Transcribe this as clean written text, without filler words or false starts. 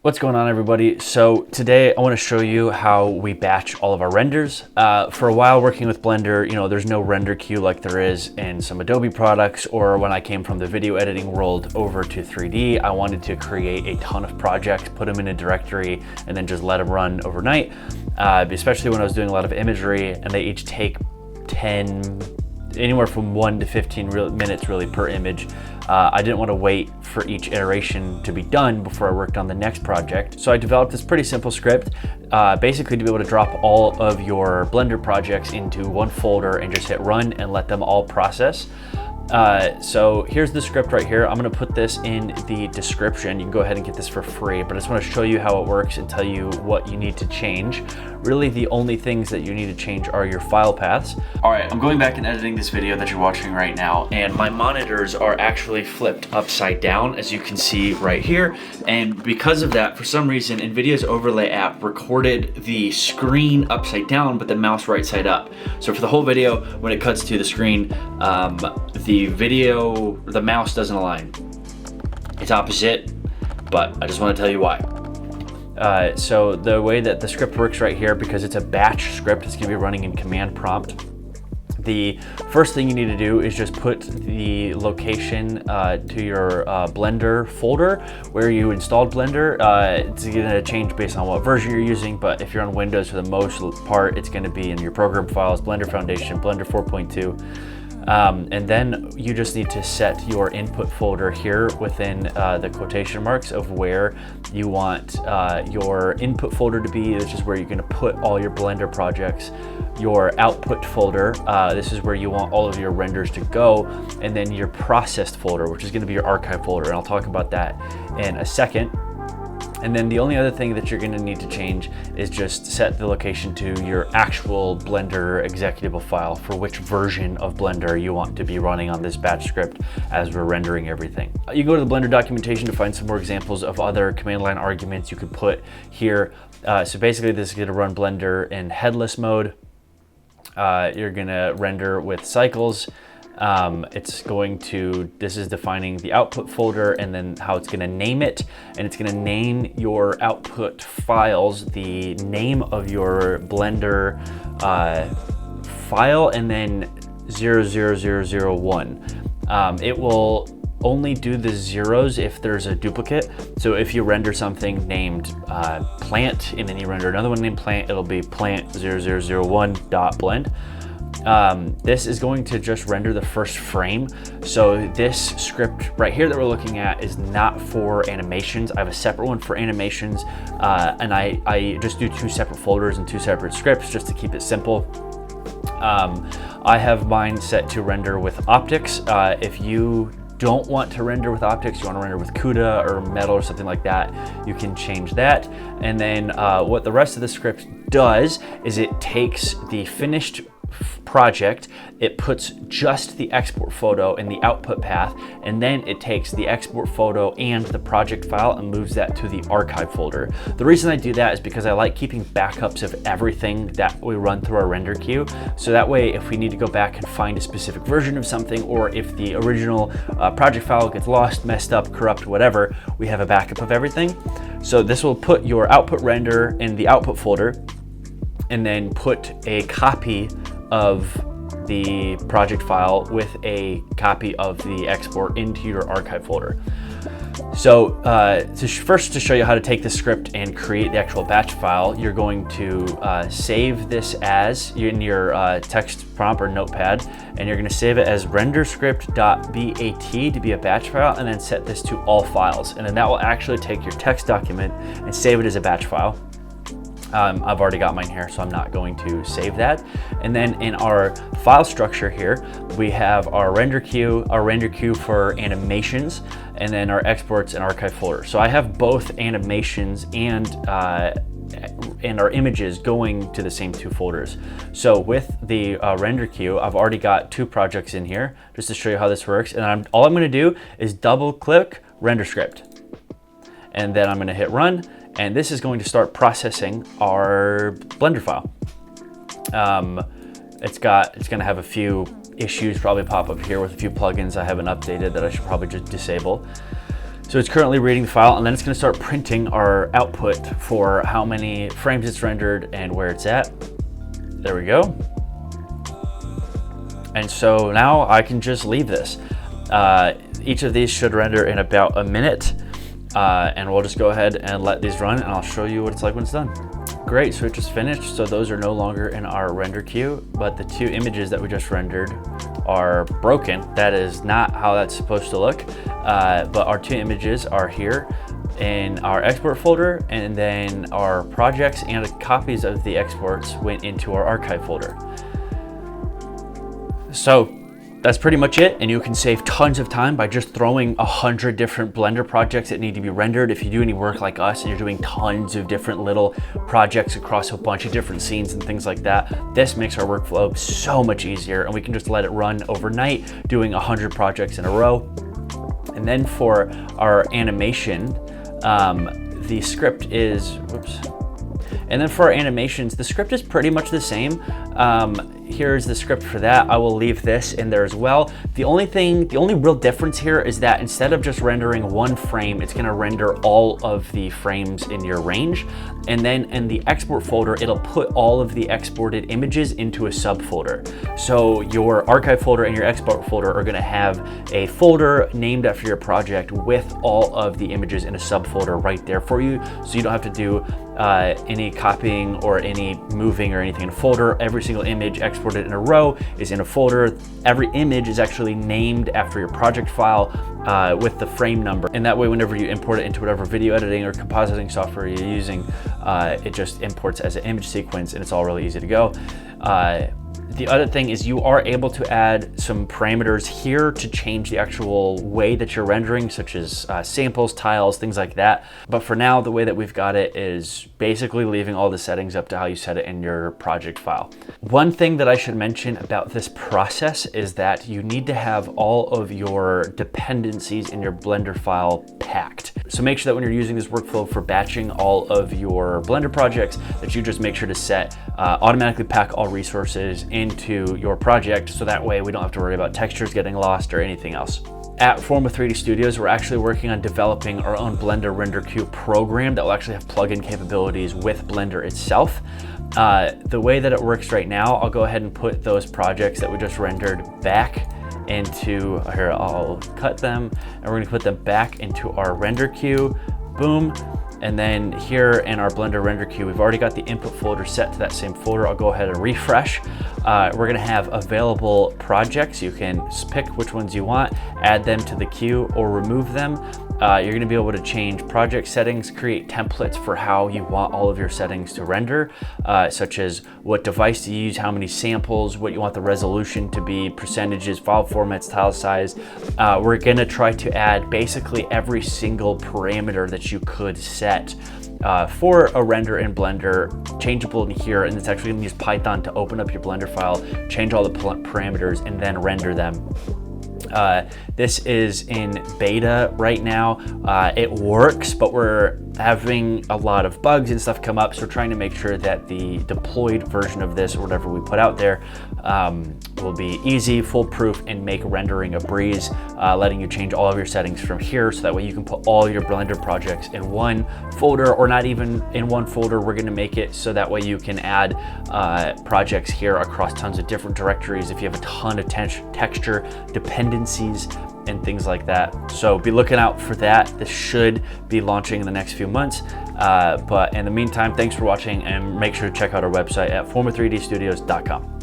What's going on, everybody? So today I want to show you how we batch all of our renders. For a while working with Blender, there's no render queue like there is in some Adobe products, or when I came from the video editing world over to 3D, I wanted to create a ton of projects, put them in a directory, and then just let them run overnight, especially when I was doing a lot of imagery, and they each take anywhere from 1 to 15 minutes really per image. I didn't want to wait for each iteration to be done before I worked on the next project. So I developed this pretty simple script, basically to be able to drop all of your Blender projects into one folder and just hit run and let them all process. So here's the script right here. I'm going to put this in the description. You can go ahead and get this for free, but I just want to show you how it works and tell you what you need to change. Really, the only things that you need to change are your file paths. All right, I'm going back and editing this video that you're watching right now, and my monitors are actually flipped upside down, as you can see right here. And because of that, for some reason, NVIDIA's overlay app recorded the screen upside down, but the mouse right side up. So for the whole video, when it cuts to the screen, the mouse doesn't align. It's opposite, but I just want to tell you why. So the way that the script works right here, because it's a batch script, it's going to be running in command prompt. The first thing you need to do is just put the location to your Blender folder where you installed Blender. It's going to change based on what version you're using, but if you're on Windows, for the most part, it's going to be in your program files, Blender Foundation, Blender 4.2. And then you just need to set your input folder here within the quotation marks of where you want your input folder to be. This is where you're going to put all your Blender projects. Your output folder, this is where you want all of your renders to go. And then your processed folder, which is going to be your archive folder. And I'll talk about that in a second. And then the only other thing that you're going to need to change is just set the location to your actual Blender executable file for which version of Blender you want to be running on this batch script as we're rendering everything. You go to the Blender documentation to find some more examples of other command line arguments you could put here. So basically this is going to run Blender in headless mode. You're going to render with cycles. This is defining the output folder and then how it's going to name it, and it's going to name your output files the name of your Blender file and then 00001. It will only do the zeros if there's a duplicate. So if you render something named plant and then you render another one named plant, it'll be plant 0001.blend. This is going to just render the first frame. So this script right here that we're looking at is not for animations. I have a separate one for animations, and I just do two separate folders and two separate scripts just to keep it simple. I have mine set to render with optics. If you don't want to render with optics, you want to render with CUDA or metal or something like that, you can change that. And then what the rest of the script does is it takes the finished project, it puts just the export photo in the output path, and then it takes the export photo and the project file and moves that to the archive folder. The reason I do that is because I like keeping backups of everything that we run through our render queue, so that way if we need to go back and find a specific version of something, or if the original project file gets lost, messed up, corrupt, whatever, we have a backup of everything. So this will put your output render in the output folder and then put a copy of the project file with a copy of the export into your archive folder. So first, to show you how to take the script and create the actual batch file, you're going to save this as in your text prompt or notepad, and you're going to save it as renderscript.bat to be a batch file, and then set this to all files, and then that will actually take your text document and save it as a batch file. I've already got mine here, so I'm not going to save that. And then in our file structure here, we have our render queue for animations, and then our exports and archive folder. So I have both animations and our images going to the same two folders. So with the render queue, I've already got two projects in here just to show you how this works. And all I'm going to do is double click render script, and then I'm going to hit run. And this is going to start processing our Blender file. It's going to have a few issues probably pop up here with a few plugins I haven't updated that I should probably just disable. So it's currently reading the file, and then it's going to start printing our output for how many frames it's rendered and where it's at. There we go. And so now I can just leave this. Each of these should render in about a minute, and we'll just go ahead and let these run, and I'll show you what it's like when it's done. Great, so it just finished. So those are no longer in our render queue, but the 2 images that we just rendered are broken. That is not how that's supposed to look, but our 2 images are here in our export folder, and then our projects and copies of the exports went into our archive folder. So that's pretty much it, and you can save tons of time by just throwing 100 different Blender projects that need to be rendered. If you do any work like us and you're doing tons of different little projects across a bunch of different scenes and things like that, this makes our workflow so much easier, and we can just let it run overnight doing 100 projects in a row. And then for our animation, the script is, whoops. And then for our animations, the script is pretty much the same. Here's the script for that. I will leave this in there as well. The only real difference here is that instead of just rendering 1 frame, it's gonna render all of the frames in your range. And then in the export folder, it'll put all of the exported images into a subfolder. So your archive folder and your export folder are gonna have a folder named after your project with all of the images in a subfolder right there for you. So you don't have to do any copying or any moving or anything in a folder. Every single image exported in a row is in a folder. Every image is actually named after your project file with the frame number. And that way, whenever you import it into whatever video editing or compositing software you're using, it just imports as an image sequence, and it's all really easy to go. The other thing is you are able to add some parameters here to change the actual way that you're rendering, such as samples, tiles, things like that. But for now, the way that we've got it is basically leaving all the settings up to how you set it in your project file. One thing that I should mention about this process is that you need to have all of your dependencies in your Blender file packed. So make sure that when you're using this workflow for batching all of your Blender projects, that you just make sure to set automatically pack all resources into your project, so that way we don't have to worry about textures getting lost or anything else. At Forma 3D Studios, we're actually working on developing our own Blender RenderQ program that will actually have plugin capabilities with Blender itself. The way that it works right now, I'll go ahead and put those projects that we just rendered back into, here I'll cut them, and we're gonna put them back into our render queue, boom. And then here in our Blender RenderQ, we've already got the input folder set to that same folder. I'll go ahead and refresh. We're gonna have available projects. You can pick which ones you want, add them to the queue or remove them. You're gonna be able to change project settings, create templates for how you want all of your settings to render, such as what device to use, how many samples, what you want the resolution to be, percentages, file formats, tile size. We're gonna try to add basically every single parameter that you could set for a render in Blender, changeable in here, and it's actually gonna use Python to open up your Blender file, change all the parameters, and then render them. This is in beta right now. It works, but we're having a lot of bugs and stuff come up, so we're trying to make sure that the deployed version of this, or whatever we put out there, will be easy, foolproof, and make rendering a breeze, letting you change all of your settings from here, so that way you can put all your Blender projects in one folder, or not even in one folder. We're gonna make it so that way you can add projects here across tons of different directories if you have a ton of texture dependencies and things like that. So be looking out for that. This should be launching in the next few months. But in the meantime, thanks for watching, and make sure to check out our website at forma3dstudios.com.